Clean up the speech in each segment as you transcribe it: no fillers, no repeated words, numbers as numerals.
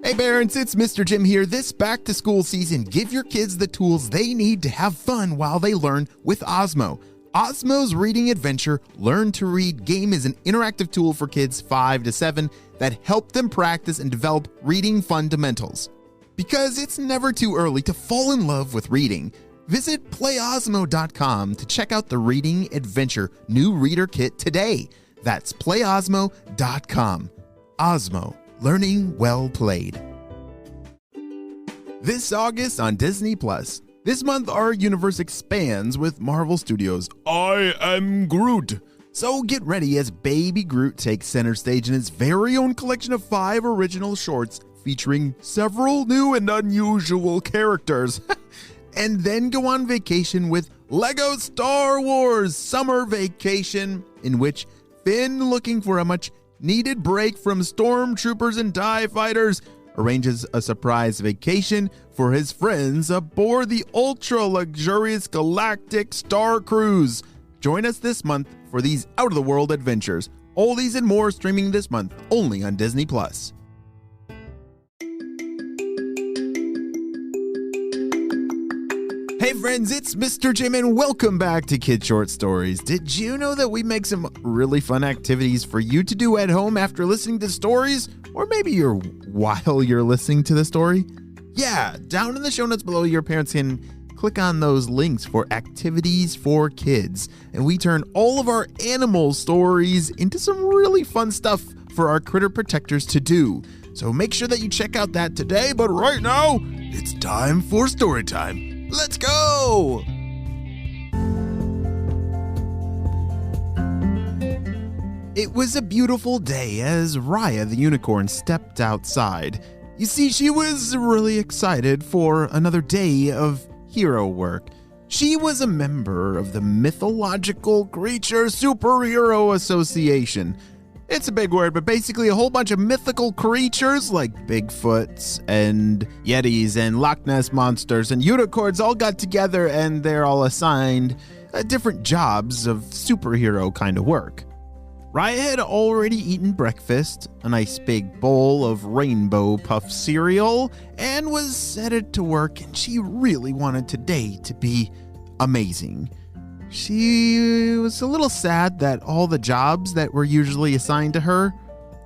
Hey parents, it's Mr. Jim here. This back to school season, give your kids the tools they need to have fun while they learn with Osmo. Osmo's Reading Adventure Learn to Read game is an interactive tool for kids 5 to 7 that help them practice and develop reading fundamentals. Because it's never too early to fall in love with reading. Visit playosmo.com to check out the Reading Adventure new reader kit today. That's playosmo.com. Osmo, learning well played. This August on Disney Plus. This month, our universe expands with Marvel Studios' I Am Groot. So get ready as Baby Groot takes center stage in his very own collection of 5 original shorts featuring several new and unusual characters. And then go on vacation with Lego Star Wars Summer Vacation, in which Finn, looking for a much needed break from stormtroopers and TIE fighters, arranges a surprise vacation for his friends aboard the ultra-luxurious galactic Star Cruise. Join us this month for these out-of-the-world adventures. All these and more streaming this month only on Disney+. Hey friends, it's Mr. Jim and welcome back to Kid Short Stories. Did you know that we make some really fun activities for you to do at home after listening to stories? Or maybe while you're listening to the story? Yeah, down in the show notes below, your parents can click on those links for activities for kids. And we turn all of our animal stories into some really fun stuff for our critter protectors to do. So make sure that you check out that today. But right now, it's time for story time. Let's go! It was a beautiful day as Rhyah the unicorn stepped outside. You see, she was really excited for another day of hero work. She was a member of the Mythological Creature Superhero Association. It's a big word, but basically a whole bunch of mythical creatures like Bigfoots and Yetis and Loch Ness monsters and unicorns all got together and they're all assigned different jobs of superhero kind of work. Rhyah had already eaten breakfast, a nice big bowl of Rainbow Puff cereal, and was headed to work, and she really wanted today to be amazing. She was a little sad that all the jobs that were usually assigned to her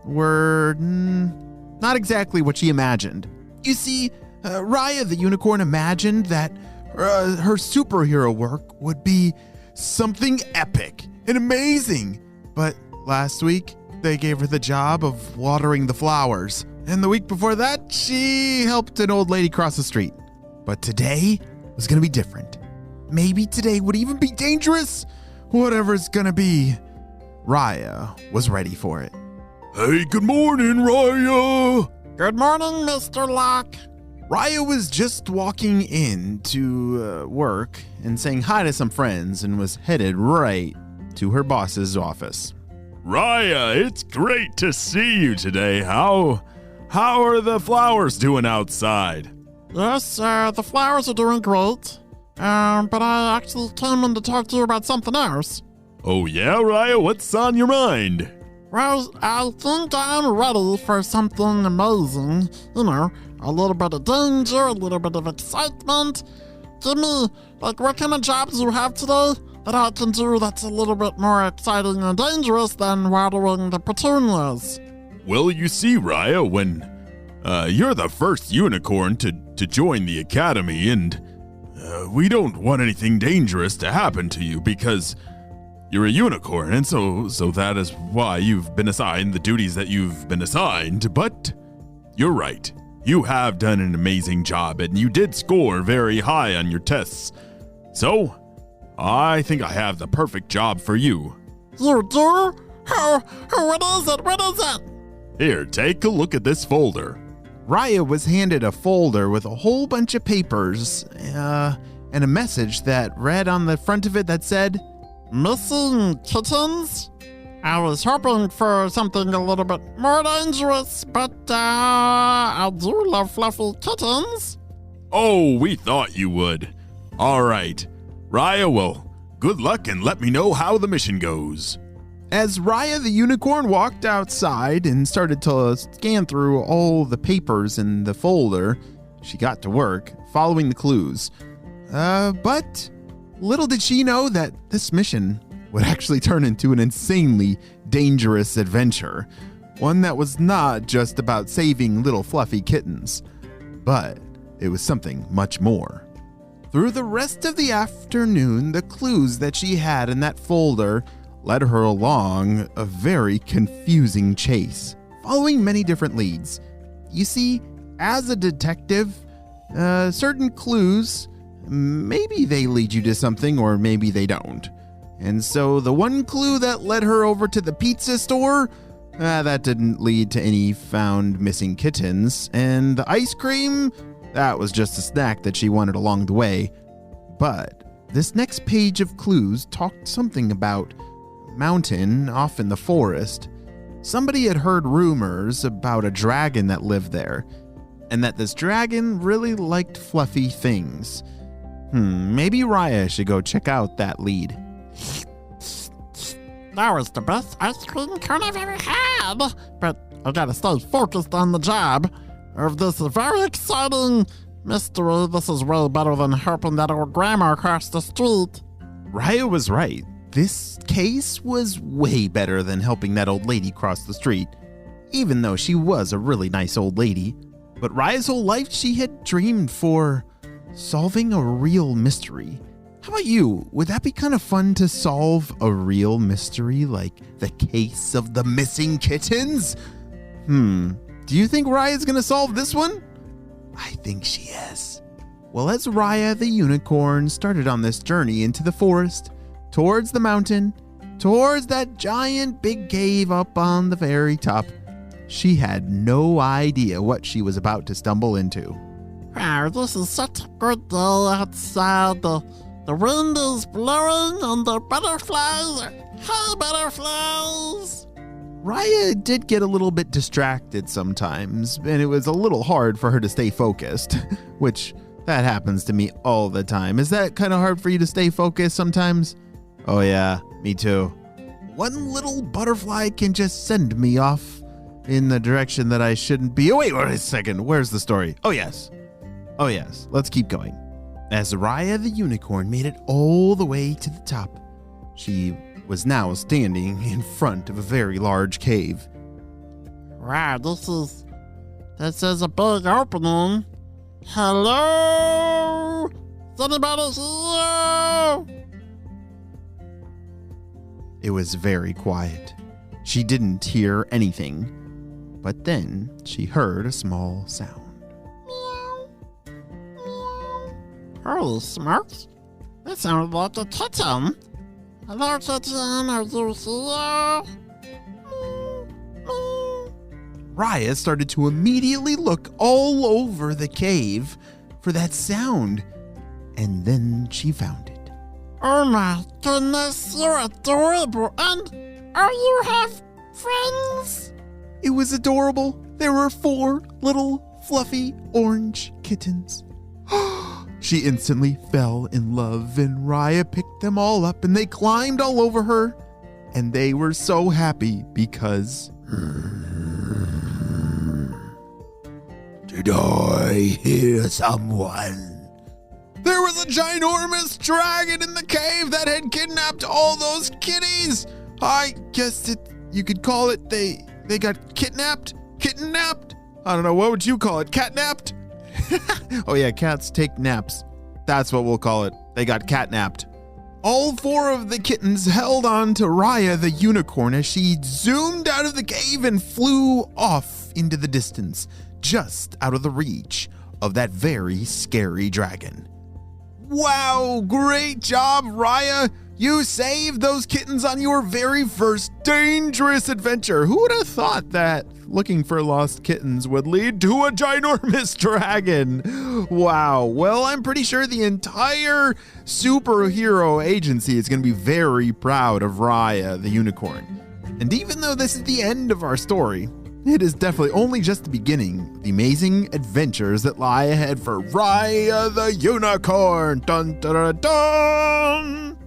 were not exactly what she imagined. You see, Rhyah the unicorn imagined that her superhero work would be something epic and amazing. But last week, they gave her the job of watering the flowers. And the week before that, she helped an old lady cross the street. But today was going to be different. Maybe today would even be dangerous. Whatever it's gonna be, Rhyah was ready for it. Hey, good morning, Rhyah. Good morning, Mr. Locke. Rhyah was just walking in to work and saying hi to some friends and was headed right to her boss's office. Rhyah, it's great to see you today. How are the flowers doing outside? Yes, the flowers are doing great. But I actually came in to talk to you about something else. Oh yeah, Rhyah, what's on your mind? Well, I think I'm ready for something amazing. You know, a little bit of danger, a little bit of excitement. Give me, what kind of jobs you have today that I can do that's a little bit more exciting and dangerous than watering the petunias? Well, you see, Rhyah, when you're the first unicorn to join the academy, and we don't want anything dangerous to happen to you because you're a unicorn, and so that is why you've been assigned the duties that you've been assigned. But you're right. You have done an amazing job, and you did score very high on your tests. So, I think I have the perfect job for you. You do? What is it? What is it? Here, take a look at this folder. Rhyah was handed a folder with a whole bunch of papers and a message that read on the front of it that said, Missing kittens? I was hoping for something a little bit more dangerous, but I do love fluffy kittens. Oh, we thought you would. All right. Rhyah, well, good luck and let me know how the mission goes. As Rhyah the unicorn walked outside and started to scan through all the papers in the folder, she got to work, following the clues. But little did she know that this mission would actually turn into an insanely dangerous adventure. One that was not just about saving little fluffy kittens, but it was something much more. Through the rest of the afternoon, the clues that she had in that folder led her along a very confusing chase, following many different leads. You see, as a detective, certain clues, maybe they lead you to something or maybe they don't. And so the one clue that led her over to the pizza store, that didn't lead to any found missing kittens. And the ice cream, that was just a snack that she wanted along the way. But this next page of clues talked something about mountain off in the forest. Somebody had heard rumors about a dragon that lived there, and that this dragon really liked fluffy things. Maybe Rhyah should go check out that lead. That was the best ice cream cone I've ever had, but I gotta stay focused on the job of this very exciting mystery. This is way better than helping that old grandma across the street. Rhyah was right. This case was way better than helping that old lady cross the street, even though she was a really nice old lady. But Rhyah's whole life she had dreamed for solving a real mystery. How about you? Would that be kind of fun to solve a real mystery like the case of the missing kittens? Do you think Rhyah's gonna solve this one? I think she is. Well, as Rhyah the unicorn started on this journey into the forest, towards the mountain, towards that giant big cave up on the very top, she had no idea what she was about to stumble into. Wow, this is such a good day outside. The wind is blowing and the butterflies are, hey butterflies! Rhyah did get a little bit distracted sometimes, and it was a little hard for her to stay focused, which that happens to me all the time. Is that kind of hard for you to stay focused sometimes? Oh yeah, me too. One little butterfly can just send me off in the direction that I shouldn't be. Oh wait a second, where's the story? Oh yes, let's keep going. As Rhyah the unicorn made it all the way to the top, she was now standing in front of a very large cave. Wow, this is a big opening. Hello? Is anybody here? It was very quiet. She didn't hear anything, but then she heard a small sound. Meow. Meow. Holy smokes. That sounded like a kitten. Hello, kitten, are you here? Rhyah started to immediately look all over the cave for that sound, and then she found it. Oh my goodness, you're adorable, and you have friends? It was adorable. There were 4 little fluffy orange kittens. She instantly fell in love, and Rhyah picked them all up and they climbed all over her, and they were so happy because... Did I hear someone? There was a ginormous dragon in the cave that had kidnapped all those kitties. I guess you could call it they got kidnapped? Kitnapped? I don't know, what would you call it? Catnapped? Oh yeah, cats take naps. That's what we'll call it. They got catnapped. All 4 of the kittens held on to Rhyah the unicorn as she zoomed out of the cave and flew off into the distance, just out of the reach of that very scary dragon. Wow, great job, Rhyah! You saved those kittens on your very first dangerous adventure. Who would have thought that looking for lost kittens would lead to a ginormous dragon? Wow. Well, I'm pretty sure the entire superhero agency is going to be very proud of Rhyah the unicorn. And even though this is the end of our story, it is definitely only just the beginning of the amazing adventures that lie ahead for Rhyah the unicorn. Dun, dun, dun, dun.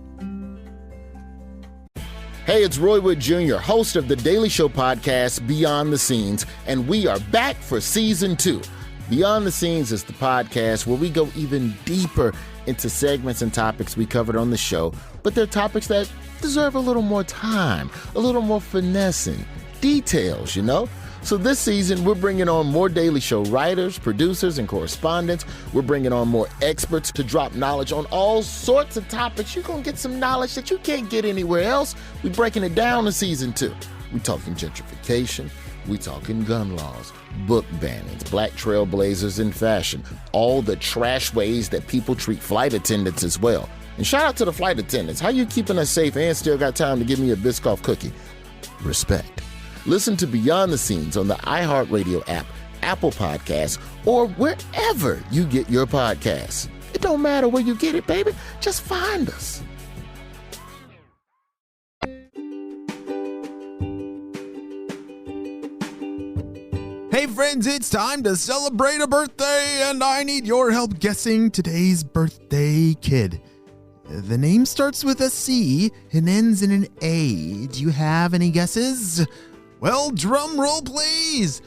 Hey, it's Roy Wood Jr., host of the Daily Show podcast, Beyond the Scenes, and we are back for Season 2. Beyond the Scenes is the podcast where we go even deeper into segments and topics we covered on the show, but they're topics that deserve a little more time, a little more finessing, details, you know? So this season, we're bringing on more Daily Show writers, producers, and correspondents. We're bringing on more experts to drop knowledge on all sorts of topics. You're going to get some knowledge that you can't get anywhere else. We're breaking it down in Season 2. We're talking gentrification. We're talking gun laws, book bannings, black trailblazers in fashion, all the trash ways that people treat flight attendants as well. And shout out to the flight attendants. How you keeping us safe and still got time to give me a Biscoff cookie? Respect. Listen to Beyond the Scenes on the iHeartRadio app, Apple Podcasts, or wherever you get your podcasts. It don't matter where you get it, baby. Just find us. Hey friends, it's time to celebrate a birthday, and I need your help guessing today's birthday kid. The name starts with a C and ends in an A. Do you have any guesses? Well, drum roll, please.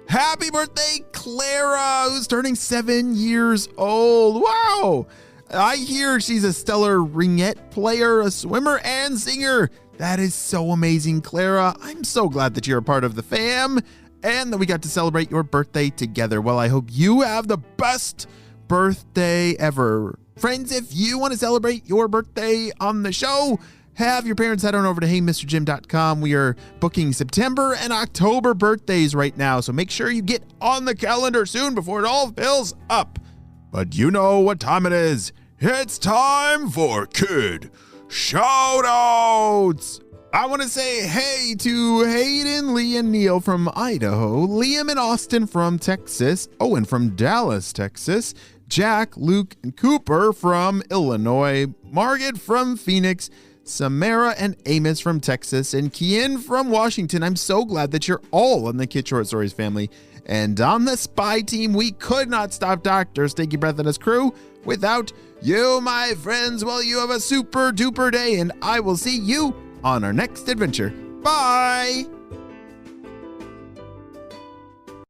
Happy birthday, Clara, who's turning 7 years old. Wow. I hear she's a stellar ringette player, a swimmer, and singer. That is so amazing, Clara. I'm so glad that you're a part of the fam and that we got to celebrate your birthday together. Well, I hope you have the best birthday ever. Friends, if you want to celebrate your birthday on the show, have your parents head on over to HEYMRJIM.com. We are booking September and October birthdays right now, so make sure you get on the calendar soon before it all fills up. But you know what time it is. It's time for Kid Shoutouts. I want to say hey to Hayden, Lee, and Neil from Idaho, Liam and Austin from Texas, Owen from Dallas, Texas, Jack, Luke, and Cooper from Illinois, Margaret from Phoenix, Samara and Amos from Texas, and Kian from Washington. I'm so glad that you're all in the Kid Short Stories family. And on the Spy team, we could not stop Dr. Stinky Breath and his crew without you, my friends. Well, you have a super duper day, and I will see you on our next adventure. Bye!